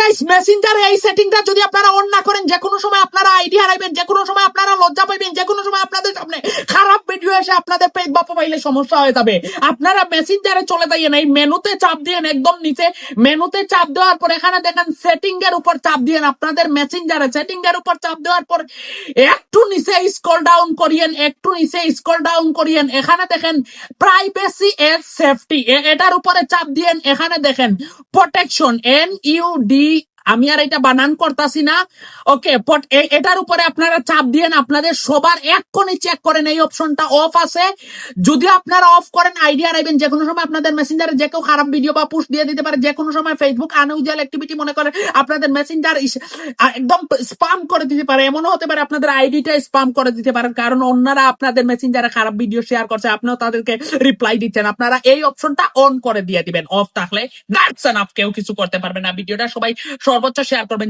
Guys মেসেঞ্জারে এই সেটিংটা যদি আপনারা অন না করেন, যে কোনো সময় আপনারা আইডি হারাইবেন, যে কোনো সময় আপনারা লজ্জা পাইবেন, যে কোনো সময় আপনাদের সামনে খারাপ ভিডিও এসে আপনাদের পেজ বা প্রোফাইলে সমস্যা হয়ে যাবে। আপনারা মেসেঞ্জারে চলে যাইয়েন, এই মেনুতে চাপ দিয়েন, একদম নিচে মেনুতে চাপ দেওয়ার পর এখানে দেখেন সেটিং এর উপর চাপ দিয়েন। আপনাদের মেসেঞ্জারে সেটিং এর উপর চাপ দেওয়ার পর একটু নিচে স্ক্রল ডাউন করিয়েন, একটু নিচে স্ক্রল ডাউন করিয়েন। এখানে দেখেন প্রাইভেসি এন্ড সেফটি, এটার উপরে চাপ দিয়েন। এখানে দেখেন প্রোটেকশন, NUD, আমি আর এটা বানান করতেছি না, ওকে। এটার উপরে আপনারা চাপ দিয়েন। আপনাদের সবার এক কোণে চেক করেন এই অপশনটা অফ আছে। যদি আপনারা অফ করেন আইডি হারাইবেন। যে কোনো সময় আপনাদের মেসেঞ্জারে যে কেউ খারাপ ভিডিও বা পোস্ট দিয়ে দিতে পারে। যে কোনো সময় ফেসবুক আনইউজুয়াল অ্যাক্টিভিটি মনে করেন আপনাদের মেসেঞ্জার একদম স্পাম করে দিতে পারে। এমনও হতে পারে আপনাদের আইডিটা স্পাম করে দিতে পারেন, কারণ অন্যরা আপনাদের মেসেঞ্জারে খারাপ ভিডিও শেয়ার করছে, আপনিও তাদেরকে রিপ্লাই দিচ্ছেন। আপনারা এই অপশনটা অন করে দিয়ে দিবেন। অফ থাকলে দ্যাটস এনাফ, কেউ কিছু করতে পারবে না। ভিডিওটা সবাই সর্বোচ্চ শেয়ার করবেন।